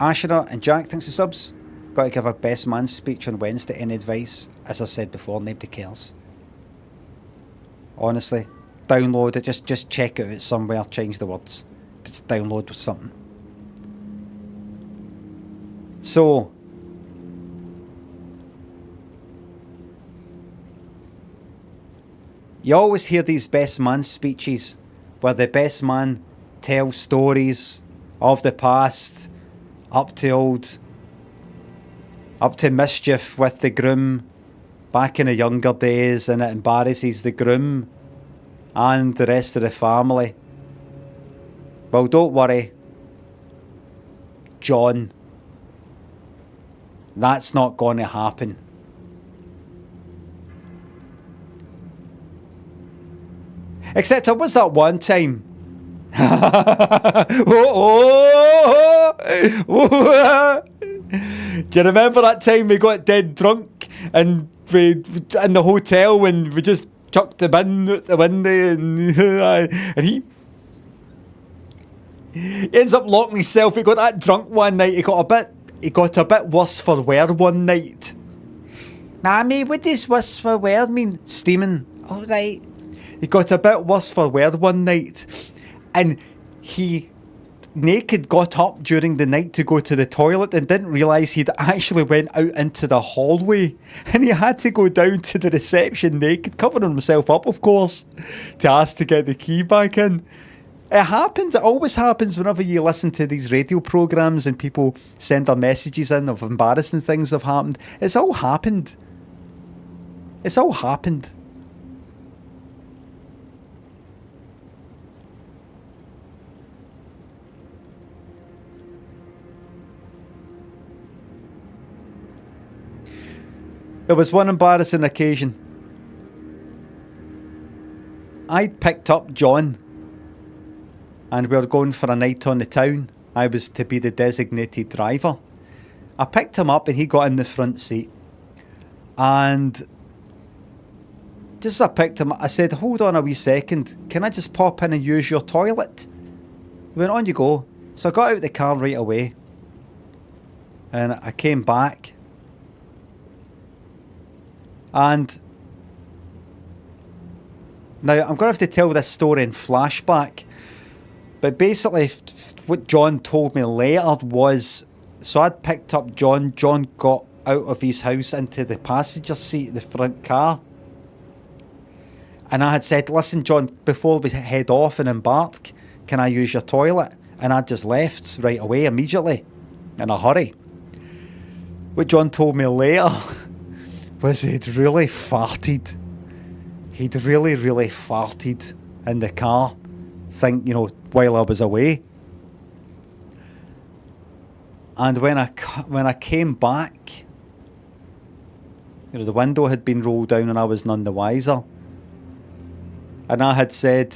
Ashera and Jack, thanks for subs. Got to give a best man speech on Wednesday. Any advice? As I said before, nobody cares. Honestly, download it. Just check it out somewhere. Change the words. Just download something. So, you always hear these best man speeches where the best man tells stories of the past up to mischief with the groom back in the younger days, and it embarrasses the groom and the rest of the family. Well, don't worry, John. That's not going to happen. Except there was that one time. Do you remember that time we got dead drunk and we in the hotel when we just chucked the bin out the window and he ends up locking himself. He got that drunk one night. He got a bit worse for wear one night. Mammy, what does worse for wear mean? Steaming. All right. He got a bit worse for wear one night, and he naked got up during the night to go to the toilet and didn't realise he'd actually went out into the hallway, and he had to go down to the reception naked, covering himself up of course, to ask to get the key back in. It happens. It always happens whenever you listen to these radio programmes and people send their messages in of embarrassing things have happened. It's all happened. It's all happened. There was one embarrassing occasion. I'd picked up John and we were going for a night on the town. I was to be the designated driver. I picked him up and he got in the front seat. And just as I picked him up, I said, hold on a wee second. Can I just pop in and use your toilet? He went, on you go. So I got out the car right away. And I came back. And now I'm going to have to tell this story in flashback. But basically, what John told me later was, so I'd picked up John. John got out of his house into the passenger seat of the front car. And I had said, listen, John, before we head off and embark, can I use your toilet? And I just left right away, immediately, in a hurry. What John told me later was he'd really farted. He'd really farted in the car, while I was away. And when I came back, the window had been rolled down and I was none the wiser. And I had said,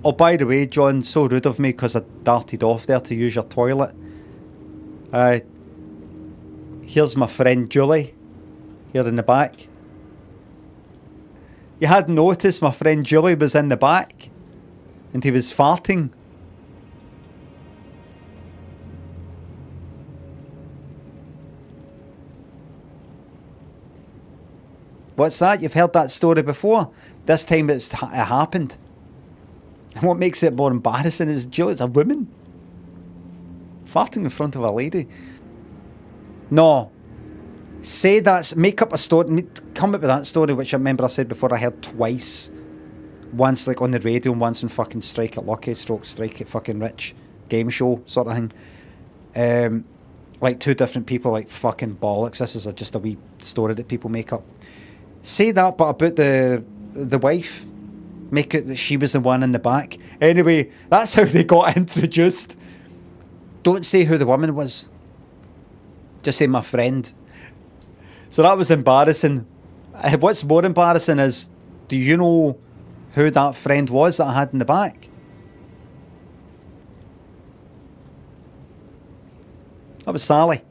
oh, by the way, John, so rude of me because I darted off there to use your toilet. Here's my friend Julie, here in the back. You hadn't noticed my friend Julie was in the back and he was farting. What's that? You've heard that story before. This time it happened. And what makes it more embarrassing is Julie's a woman. Farting in front of a lady. No. Say that. Make up a story. Come up with that story, which I remember I said before I heard twice. Once like on the radio and once on fucking Strike It Lucky, Strike It fucking Rich game show sort of thing. Like two different people, like fucking bollocks. This is just a wee story that people make up. Say that, but about the wife. Make it that she was the one in the back. Anyway, that's how they got introduced. Don't say who the woman was. Just say my friend. So that was embarrassing. What's more embarrassing is, do you know who that friend was that I had in the back? That was Sally.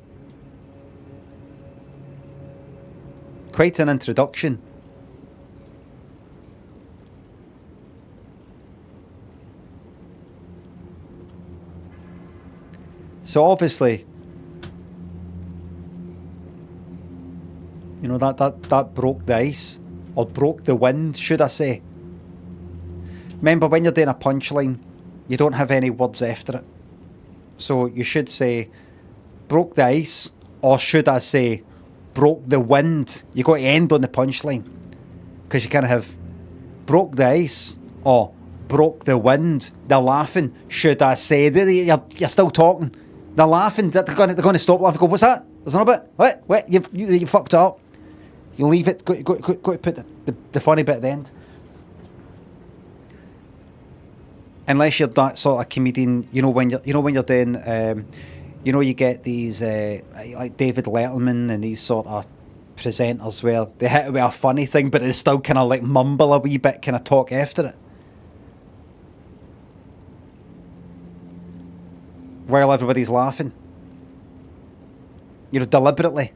Quite an introduction. So obviously, You know, that broke the ice. Or broke the wind, should I say. Remember, when you're doing a punchline, you don't have any words after it. So you should say, broke the ice, or should I say, broke the wind. You got to end on the punchline. Because you kind of have, broke the ice, or broke the wind. They're laughing, should I say. You're still talking. They're laughing, they're going to stop laughing. Go, what's that? There's another bit. What? You fucked up. You leave it, go to put the funny bit at the end. Unless you're that sort of comedian, you know when you're doing, you get these like David Letterman and these sort of presenters where they hit it with a funny thing, but they still kind of like mumble a wee bit, kind of talk after it, while everybody's laughing. You know, deliberately.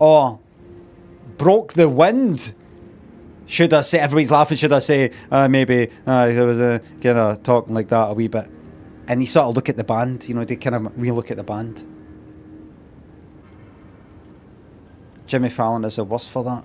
Or broke the wind. Should I say, everybody's laughing, should I say, maybe there was a kind of talking like that a wee bit. And you sort of look at the band, you know, they kind of re-look at the band. Jimmy Fallon is the worst for that.